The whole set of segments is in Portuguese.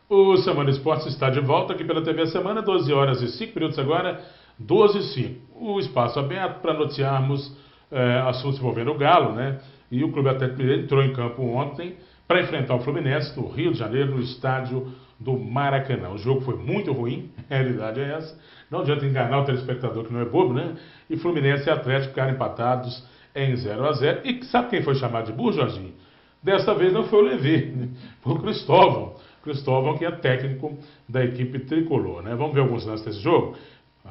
O Semana Esportes está de volta aqui pela TV Semana, 12 horas e 5 minutos agora, 12 e 5. O espaço aberto para noticiarmos assuntos envolvendo o Galo, né? E o Clube Atlético Mineiro entrou em campo ontem para enfrentar o Fluminense no Rio de Janeiro, no estádio do Maracanã. O jogo foi muito ruim, a realidade é essa. Não adianta enganar o telespectador que não é bobo, né? E Fluminense e Atlético ficaram empatados em 0-0. E sabe quem foi chamado de burro, Jorginho? Desta vez não foi o Levi, foi o Cristóvão. Cristóvão, que é técnico da equipe tricolor, né? Vamos ver alguns lances desse jogo.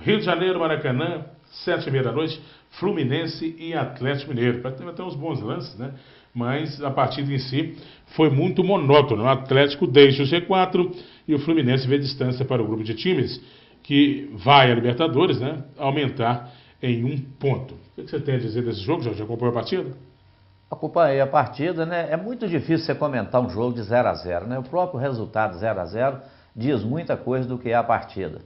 Rio de Janeiro, Maracanã, 7h30 da noite, Fluminense e Atlético Mineiro. Tem até uns bons lances, né? Mas a partida em si foi muito monótona. O Atlético deixa o G4 e o Fluminense vê distância para o grupo de times que vai a Libertadores, né? Aumentar em 1 ponto. O que você tem a dizer desse jogo, Jorge? Acompanhou a partida? Acompanhei a partida, né? É muito difícil você comentar um jogo de 0-0, né? O próprio resultado 0-0 diz muita coisa do que é a partida.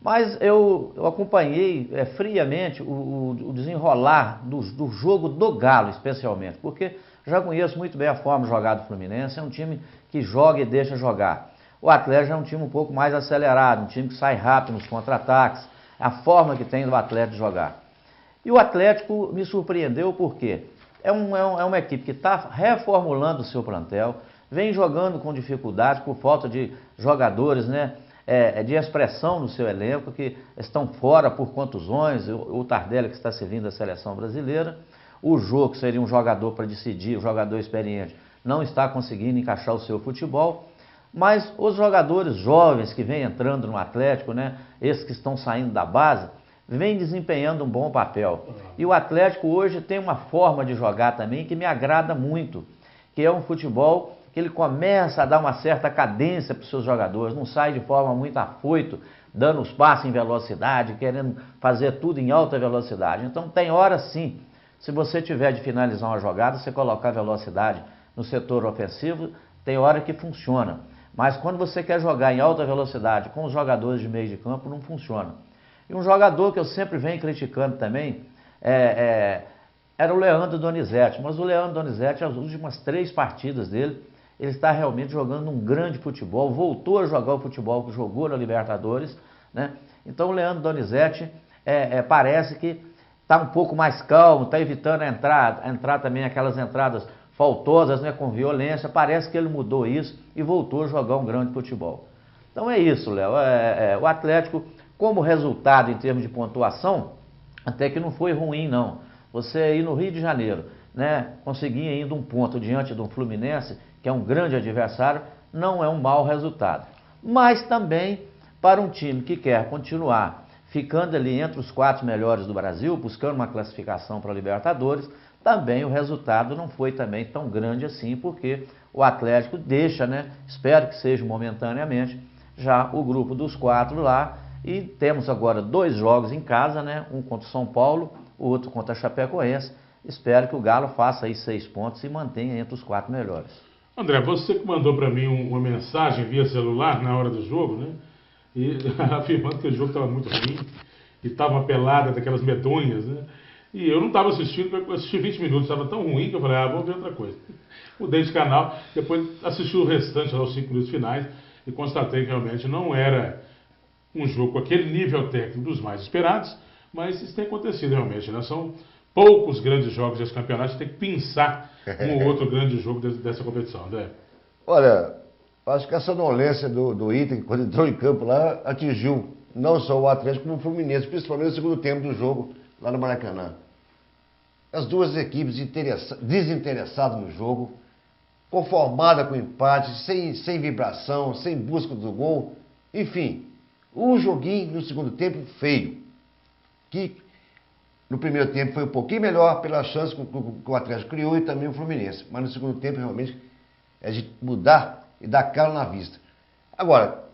Mas eu acompanhei friamente o desenrolar do jogo do Galo, especialmente, porque já conheço muito bem a forma de jogar do Fluminense, é um time que joga e deixa jogar. O Atlético é um time um pouco mais acelerado, um time que sai rápido nos contra-ataques, a forma que tem do Atlético de jogar. E o Atlético me surpreendeu porque é uma equipe que está reformulando o seu plantel, vem jogando com dificuldade por falta de jogadores, né, de expressão no seu elenco, que estão fora por contusões, o Tardelli que está servindo a seleção brasileira, o Jô, que seria um jogador para decidir, um jogador experiente, não está conseguindo encaixar o seu futebol, mas os jogadores jovens que vêm entrando no Atlético, né, esses que estão saindo da base, vem desempenhando um bom papel. E o Atlético hoje tem uma forma de jogar também que me agrada muito, que é um futebol que ele começa a dar uma certa cadência para os seus jogadores, não sai de forma muito afoito, dando os passos em velocidade, querendo fazer tudo em alta velocidade. Então tem hora sim, se você tiver de finalizar uma jogada, você colocar velocidade no setor ofensivo, tem hora que funciona. Mas quando você quer jogar em alta velocidade com os jogadores de meio de campo, não funciona. E um jogador que eu sempre venho criticando também era o Leandro Donizete. Mas o Leandro Donizete, as últimas 3 partidas dele, ele está realmente jogando um grande futebol. Voltou a jogar o futebol que jogou na Libertadores, né? Então o Leandro Donizete parece que está um pouco mais calmo, está evitando entrar também aquelas entradas faltosas, né, com violência. Parece que ele mudou isso e voltou a jogar um grande futebol. Então é isso, Léo. O Atlético, como resultado em termos de pontuação, até que não foi ruim, não. Você aí no Rio de Janeiro, né, conseguir ainda 1 ponto diante do Fluminense, que é um grande adversário, não é um mau resultado. Mas também, para um time que quer continuar ficando ali entre os 4 melhores do Brasil, buscando uma classificação para a Libertadores, também o resultado não foi também tão grande assim, porque o Atlético deixa, né, espero que seja momentaneamente, já o grupo dos 4 lá. E temos agora 2 jogos em casa, né? Um contra o São Paulo, o outro contra a Chapecoense. Espero que o Galo faça aí 6 pontos e mantenha entre os 4 melhores. André, você que mandou para mim uma mensagem via celular na hora do jogo, né? E afirmando que o jogo estava muito ruim e estava uma pelada daquelas medonhas, né? E eu não estava assistindo, eu assisti 20 minutos, estava tão ruim que eu falei, vou ver outra coisa. Mudei de canal, depois assisti o restante, aos 5 minutos finais, e constatei que realmente não era um jogo com aquele nível técnico dos mais esperados, mas isso tem acontecido realmente, né? São poucos grandes jogos desse campeonato, tem que pensar um ou outro grande jogo dessa competição, né? Olha, acho que a sonolência do Inter, quando entrou em campo lá, atingiu não só o Atlético como o Fluminense, principalmente no segundo tempo do jogo lá no Maracanã. As duas equipes desinteressadas no jogo, conformadas com o empate, sem vibração, sem busca do gol, enfim. Um joguinho no segundo tempo feio, que no primeiro tempo foi um pouquinho melhor pela chance que o Atlético criou e também o Fluminense. Mas no segundo tempo realmente é de mudar e dar cara na vista. Agora,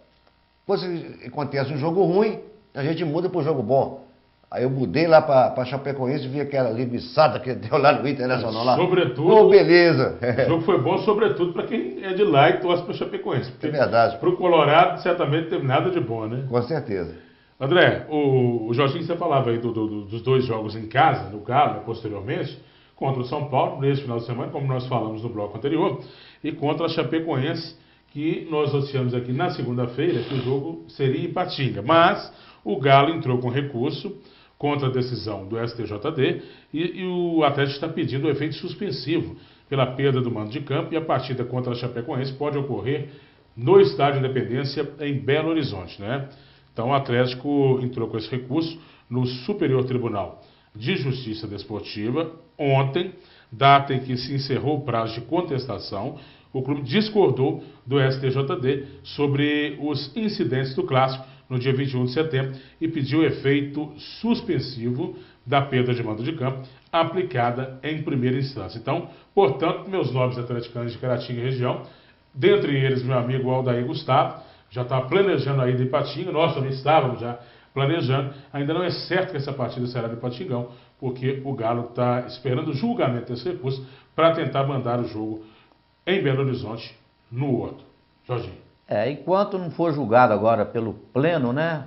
quando acontece um jogo ruim, a gente muda para um jogo bom. Aí eu mudei lá para Chapecoense e vi aquela linguiçada que deu lá no Internacional lá. Sobretudo, beleza. O jogo foi bom, sobretudo, para quem é de lá e torce para o Chapecoense. É verdade. Para o Colorado, certamente, não teve nada de bom, né? Com certeza. André, o Jorginho, você falava aí dos 2 jogos em casa, no Galo, posteriormente, contra o São Paulo, nesse final de semana, como nós falamos no bloco anterior, e contra a Chapecoense, que nós noticiamos aqui na segunda-feira que o jogo seria em Ipatinga, mas o Galo entrou com recurso contra a decisão do STJD e o Atlético está pedindo o efeito suspensivo pela perda do mando de campo, e a partida contra a Chapecoense pode ocorrer no Estádio Independência em Belo Horizonte, né? Então o Atlético entrou com esse recurso no Superior Tribunal de Justiça Desportiva ontem, data em que se encerrou o prazo de contestação. O clube discordou do STJD sobre os incidentes do clássico no dia 21 de setembro e pediu efeito suspensivo da perda de mando de campo aplicada em primeira instância. Então, portanto, meus nobres atleticanos de Caratinga e região, dentre eles meu amigo Aldair Gustavo, já estava planejando a ida de Ipatinga, nós também estávamos já planejando. Ainda não é certo que essa partida será de Ipatingão, porque o Galo está esperando o julgamento desse recurso para tentar mandar o jogo em Belo Horizonte no outro. Jorginho. Enquanto não for julgado agora pelo Pleno, né,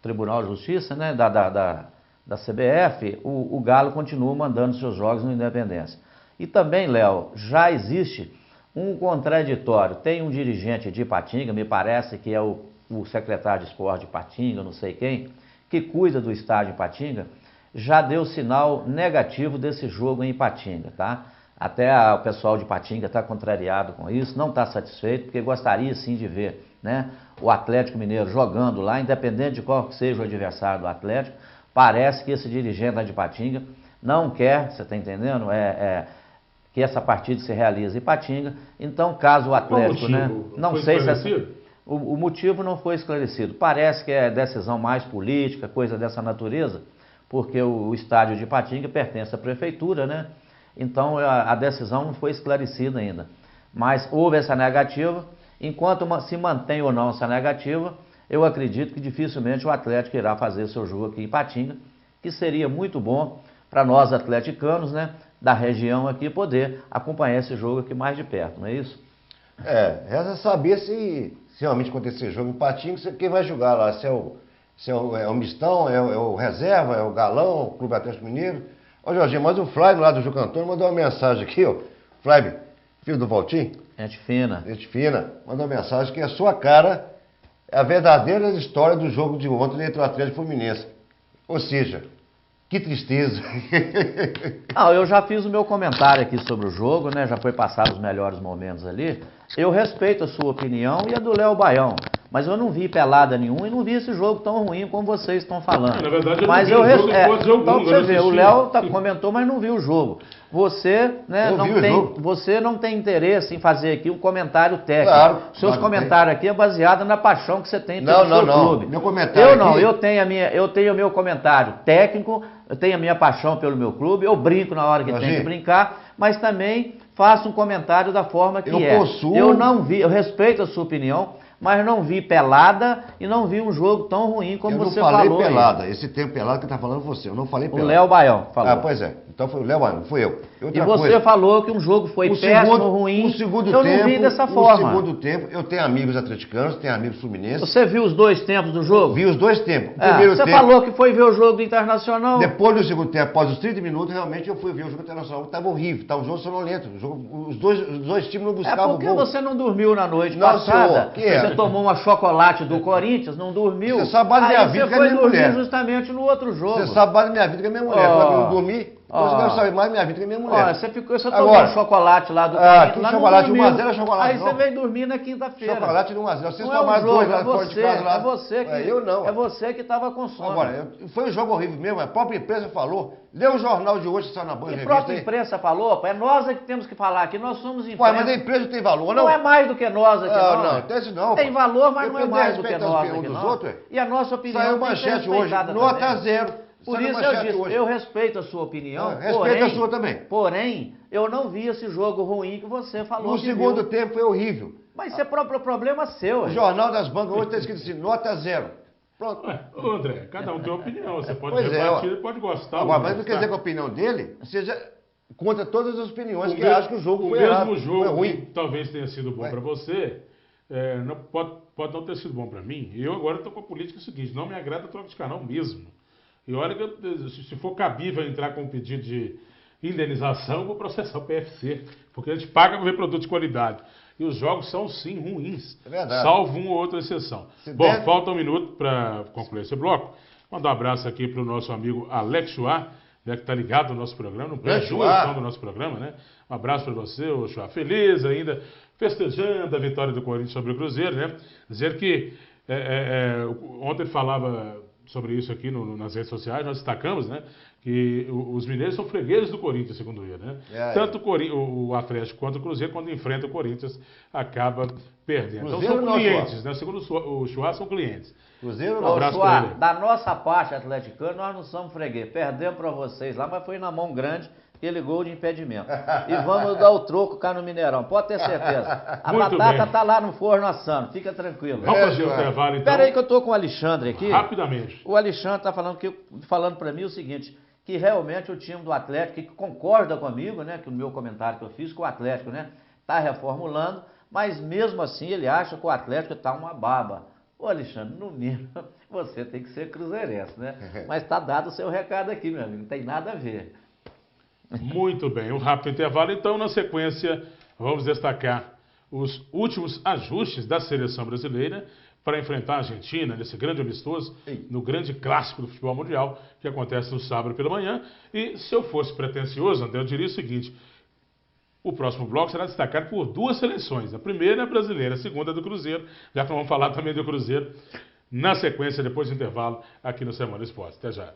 Tribunal de Justiça, né, da CBF, o Galo continua mandando seus jogos no Independência. E também, Léo, já existe um contraditório. Tem um dirigente de Ipatinga, me parece que é o secretário de esporte de Ipatinga, não sei quem, que cuida do estádio Ipatinga, já deu sinal negativo desse jogo em Ipatinga, tá? Até o pessoal de Ipatinga está contrariado com isso, não está satisfeito, porque gostaria sim de ver, né, o Atlético Mineiro jogando lá, independente de qual que seja o adversário do Atlético. Parece que esse dirigente lá de Ipatinga não quer, você está entendendo, que essa partida se realize em Ipatinga. Então, caso o Atlético, né, não sei se o motivo não foi esclarecido. Parece que é decisão mais política, coisa dessa natureza, porque o estádio de Ipatinga pertence à prefeitura, né? Então a decisão não foi esclarecida ainda. Mas houve essa negativa. Enquanto se mantém ou não essa negativa, eu acredito que dificilmente o Atlético irá fazer seu jogo aqui em Ipatinga, que seria muito bom para nós atleticanos, né, da região aqui, poder acompanhar esse jogo aqui mais de perto, não é isso? Resta saber se realmente acontecer jogo em Ipatinga, quem vai jogar lá, se é o Mistão, é o Reserva, é o Galão, o Clube Atlético Mineiro. Ó, Jorginho, mas o Flávio lá do Juca Antônio mandou uma mensagem aqui, ó. Flávio, filho do Valtinho. Gente fina. Gente fina. Mandou uma mensagem que a sua cara é a verdadeira história do jogo de ontem entre o Atlético e o Fluminense. Ou seja, que tristeza. Não, eu já fiz o meu comentário aqui sobre o jogo, né? Já foi passado os melhores momentos ali. Eu respeito a sua opinião e a do Léo Baião, mas eu não vi pelada nenhuma e não vi esse jogo tão ruim como vocês estão falando. Na verdade, mas eu não vi o jogo então algum, você vê, o Léo sim. comentou, mas não viu o jogo. Você, né, você não tem interesse em fazer aqui um comentário técnico. Claro, Seus comentários aqui é baseado na paixão que você tem pelo seu clube. Meu comentário eu tenho o meu comentário técnico, eu tenho a minha paixão pelo meu clube, eu brinco na hora que tem que brincar, mas também faço um comentário da forma que Eu não vi, eu respeito a sua opinião, mas não vi pelada e não vi um jogo tão ruim como você falou. Eu não falei pelada, esse termo pelada que está falando você, eu não falei pelada. O Léo Baião falou. Ah, pois é, então foi o Léo Baião, não fui eu. E você falou que um jogo foi péssimo, ruim, eu não vi dessa forma. No segundo tempo, eu tenho amigos atleticanos, tenho amigos fluminenses. Você viu os dois tempos do jogo? Vi os dois tempos. Você falou que foi ver o jogo do Internacional. Depois do segundo tempo, após os 30 minutos, realmente eu fui ver o jogo internacional. Estava horrível, estava um jogo sonolento. Os dois times não buscavam o gol. Por que você não dormiu na noite passada? Você tomou uma chocolate do Corinthians, não dormiu. Você sabe a minha vida com a minha mulher. Você foi dormir justamente no outro jogo. Você sabe mais da minha vida com a minha mulher. Eu não dormi. Você quer saber mais da minha vida com a minha mulher. Você tomou um chocolate lá do Corinthians. Que chocolate? 1x0 é chocolate. Aí você veio dormir na quinta-feira. Chocolate de 1x0. Vocês não tomaram dois lá fora de casa. É você que. Eu não. É você que estava com sono. Agora, foi um jogo horrível mesmo. A própria imprensa falou. Lê o jornal de hoje que saiu na banca. A própria imprensa falou, é nós que temos que falar aqui, nós somos imprensa. Ué, mas a imprensa tem valor, não? Não é mais do que nós aqui, não. Não, tem isso não. Tem valor, mas não é mais do que nós aqui, não. Outros, e a nossa opinião saiu manchete hoje, nota 0. Por isso eu disse, eu respeito a sua opinião, respeito a sua também. Porém, eu não vi esse jogo ruim que você falou. No segundo tempo foi horrível. Mas isso é próprio problema seu. O Jornal das Bancas hoje está escrito assim, nota 0. Pronto. André, cada um tem uma opinião. Você pode rebatir, pode gostar. Agora, mas não quer dizer que a opinião dele seja contra todas as opiniões que acha que o jogo foi errado. O mesmo jogo foi ruim. Talvez tenha sido bom para você, não, pode não ter sido bom para mim. Eu agora estou com a política seguinte, não me agrada troca de canal mesmo. E olha que se for cabível entrar com um pedido indenização, eu vou processar o PFC, porque a gente paga para ver produto de qualidade. E os jogos são, sim, ruins, salvo uma ou outra exceção. Bom, falta um minuto para concluir esse bloco. Mandar um abraço aqui para o nosso amigo Alex Chua, né, que está ligado no nosso programa, não perde uma edição do nosso programa, né? Um abraço para você, ô Chua. Feliz ainda, festejando a vitória do Corinthians sobre o Cruzeiro, né? Dizer que ontem falava sobre isso aqui nas redes sociais, nós destacamos, né, que os mineiros são fregueses do Corinthians, segundo ele, né? Tanto o Atlético quanto o Cruzeiro, quando enfrenta o Corinthians, acaba perdendo. Cruzeiro então são clientes, né? Segundo o Chua, são clientes. Cruzeiro não. Chua, da nossa parte atleticana, nós não somos freguês. Perdemos para vocês lá, mas foi na mão grande aquele gol de impedimento. E vamos dar o troco cá no Mineirão, pode ter certeza. A batata tá lá no forno assando, fica tranquilo. Vamos fazer o intervalo, então. Espera aí que eu tô com o Alexandre aqui. Rapidamente. O Alexandre está falando para mim o seguinte, que realmente o time do Atlético, que concorda comigo, né, que o meu comentário que eu fiz, que o Atlético, né, está reformulando, mas mesmo assim ele acha que o Atlético está uma baba. Ô Alexandre, no mínimo, você tem que ser cruzeirense, né? Mas está dado o seu recado aqui, meu amigo, não tem nada a ver. Muito bem, um rápido intervalo. Então, na sequência, vamos destacar os últimos ajustes da seleção brasileira para enfrentar a Argentina nesse grande amistoso, no grande clássico do futebol mundial, que acontece no sábado pela manhã. E se eu fosse pretencioso, André, eu diria o seguinte: o próximo bloco será destacado por duas seleções. A primeira é a brasileira, a segunda é do Cruzeiro, já que vamos falar também do Cruzeiro na sequência, depois do intervalo, aqui no Semana Esporte. Até já.